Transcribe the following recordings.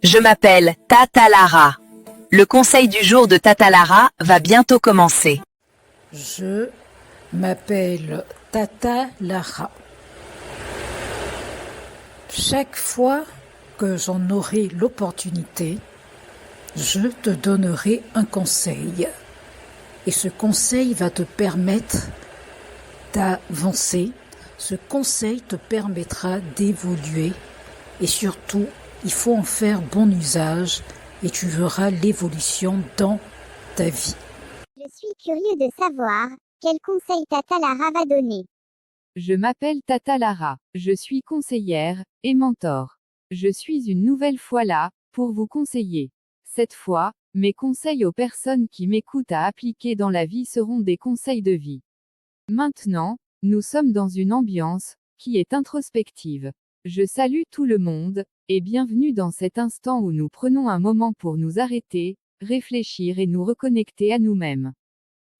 Je m'appelle Tata Lara. Le conseil du jour de Tata Lara va bientôt commencer. Je m'appelle Tata Lara. Chaque fois que j'en aurai l'opportunité, je te donnerai un conseil. Et ce conseil va te permettre d'avancer. Ce conseil te permettra d'évoluer. Et surtout, il faut en faire bon usage et tu verras l'évolution dans ta vie. Je suis curieux de savoir quel conseil Tata Lara va donner. Je m'appelle Tata Lara, je suis conseillère et mentor. Je suis une nouvelle fois là pour vous conseiller. Cette fois, mes conseils aux personnes qui m'écoutent à appliquer dans la vie seront des conseils de vie. Maintenant, nous sommes dans une ambiance qui est introspective. Je salue tout le monde, et bienvenue dans cet instant où nous prenons un moment pour nous arrêter, réfléchir et nous reconnecter à nous-mêmes.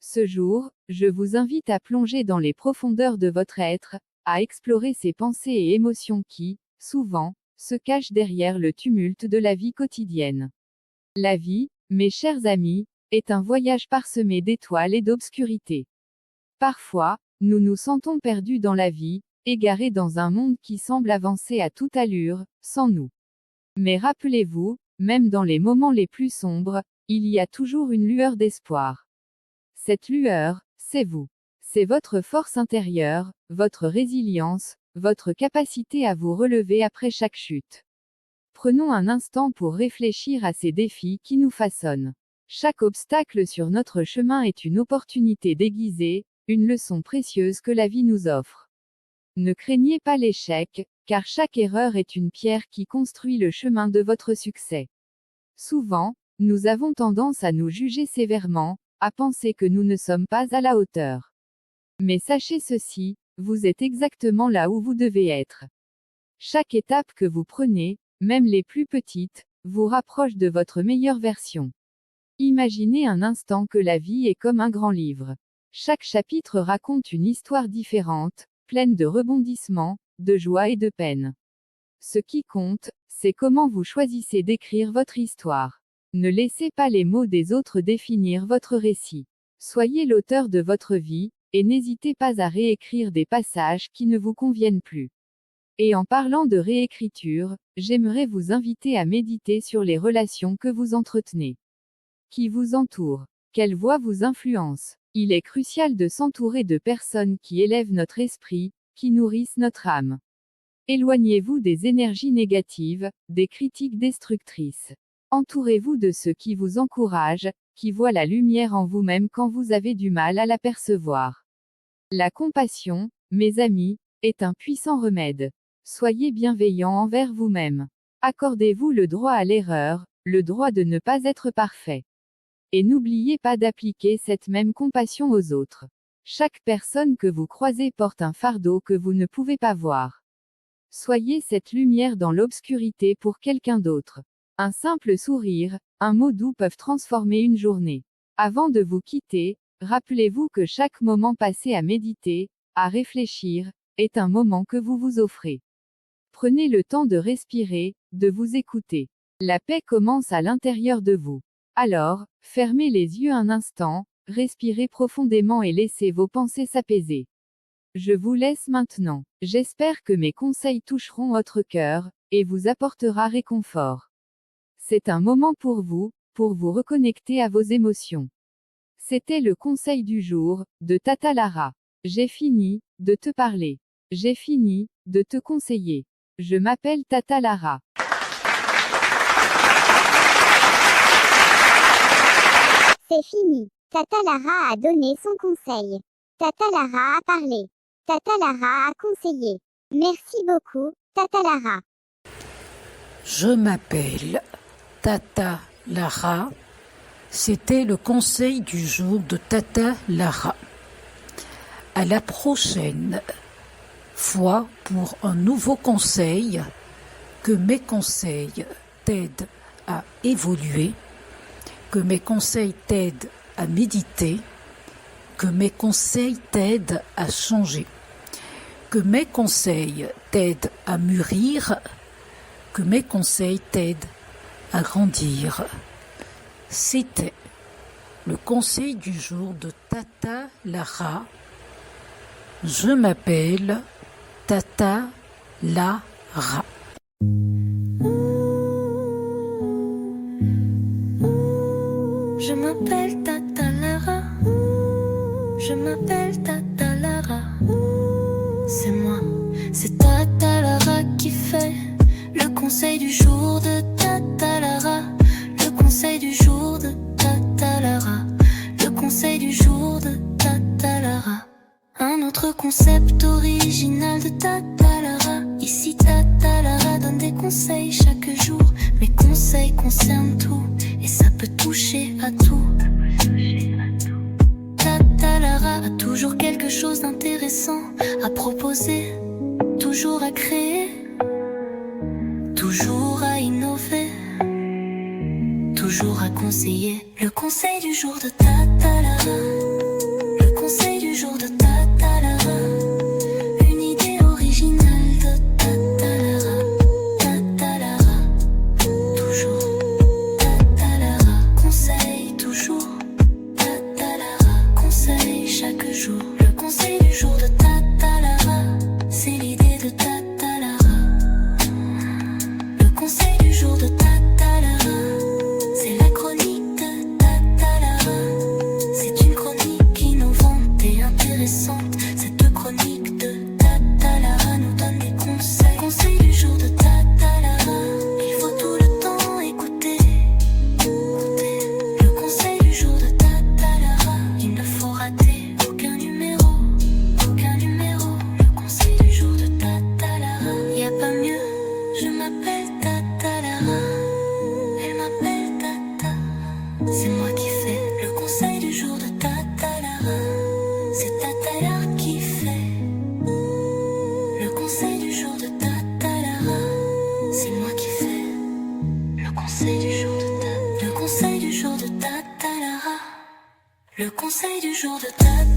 Ce jour, je vous invite à plonger dans les profondeurs de votre être, à explorer ces pensées et émotions qui, souvent, se cachent derrière le tumulte de la vie quotidienne. La vie, mes chers amis, est un voyage parsemé d'étoiles et d'obscurité. Parfois, nous nous sentons perdus dans la vie, égarés dans un monde qui semble avancer à toute allure, sans nous. Mais rappelez-vous, même dans les moments les plus sombres, il y a toujours une lueur d'espoir. Cette lueur, c'est vous. C'est votre force intérieure, votre résilience, votre capacité à vous relever après chaque chute. Prenons un instant pour réfléchir à ces défis qui nous façonnent. Chaque obstacle sur notre chemin est une opportunité déguisée, une leçon précieuse que la vie nous offre. Ne craignez pas l'échec, car chaque erreur est une pierre qui construit le chemin de votre succès. Souvent, nous avons tendance à nous juger sévèrement, à penser que nous ne sommes pas à la hauteur. Mais sachez ceci, vous êtes exactement là où vous devez être. Chaque étape que vous prenez, même les plus petites, vous rapproche de votre meilleure version. Imaginez un instant que la vie est comme un grand livre. Chaque chapitre raconte une histoire différente, pleine de rebondissements, de joie et de peine. Ce qui compte, c'est comment vous choisissez d'écrire votre histoire. Ne laissez pas les mots des autres définir votre récit. Soyez l'auteur de votre vie, et n'hésitez pas à réécrire des passages qui ne vous conviennent plus. Et en parlant de réécriture, j'aimerais vous inviter à méditer sur les relations que vous entretenez. Qui vous entoure? Quelle voix vous influence? Il est crucial de s'entourer de personnes qui élèvent notre esprit, qui nourrissent notre âme. Éloignez-vous des énergies négatives, des critiques destructrices. Entourez-vous de ceux qui vous encouragent, qui voient la lumière en vous-même quand vous avez du mal à l'apercevoir. La compassion, mes amis, est un puissant remède. Soyez bienveillants envers vous-même. Accordez-vous le droit à l'erreur, le droit de ne pas être parfait. Et n'oubliez pas d'appliquer cette même compassion aux autres. Chaque personne que vous croisez porte un fardeau que vous ne pouvez pas voir. Soyez cette lumière dans l'obscurité pour quelqu'un d'autre. Un simple sourire, un mot doux peuvent transformer une journée. Avant de vous quitter, rappelez-vous que chaque moment passé à méditer, à réfléchir, est un moment que vous vous offrez. Prenez le temps de respirer, de vous écouter. La paix commence à l'intérieur de vous. Alors, fermez les yeux un instant, respirez profondément et laissez vos pensées s'apaiser. Je vous laisse maintenant. J'espère que mes conseils toucheront votre cœur, et vous apportera réconfort. C'est un moment pour vous reconnecter à vos émotions. C'était le conseil du jour, de Tata Lara. J'ai fini de te parler. J'ai fini de te conseiller. Je m'appelle Tata Lara. C'est fini. Tata Lara a donné son conseil. Tata Lara a parlé. Tata Lara a conseillé. Merci beaucoup, Tata Lara. Je m'appelle Tata Lara. C'était le conseil du jour de Tata Lara. À la prochaine fois pour un nouveau conseil. Que mes conseils t'aident à évoluer. Que mes conseils t'aident à méditer, que mes conseils t'aident à changer, que mes conseils t'aident à mûrir, que mes conseils t'aident à grandir. C'était le conseil du jour de Tata Lara. Je m'appelle Tata Lara. Je m'appelle Tata Lara. Je m'appelle Tata Lara. C'est moi, c'est Tata Lara qui fait le conseil du jour de Tata Lara. Le conseil du jour de Tata Lara. Le conseil du jour de Tata Lara. Un autre concept original de Tata Lara. Ici Tata Lara donne des conseils chaque jour. Mes conseils concernent tout et ça peut toucher à tout. Tata Lara a toujours quelque chose d'intéressant à proposer, toujours à créer, toujours à innover, toujours à conseiller. Le conseil du jour de Tata Lara. Le conseil du jour de Tata Lara. Une idée originale de Tata Lara. Tata Lara, toujours. Tata Lara, conseil toujours. Tata Lara, conseil chaque jour. Le conseil du jour de Tata Lara, c'est l'idée de Tata Lara. Le conseil du jour de Tata Lara, c'est la chronique de Tata Lara. C'est une chronique innovante et intéressante. Cette chronique de Tata Lara nous donne des conseils. Conseil du jour de Tata Lara, il faut tout le temps écouter. Le conseil du jour de Tata Lara, il ne faut rater aucun numéro. Aucun numéro. Le conseil du jour de Tata Lara, y a pas mieux. Je m'appelle Tata Lara. Elle m'appelle Tata. C'est moi qui fais le conseil du jour de Tata Lara. C'est Tata Lara qui fait le conseil du jour de Tata Lara. C'est moi qui fais le conseil du jour de Tata. Le conseil du jour de Tata Lara. Le conseil du jour de Tata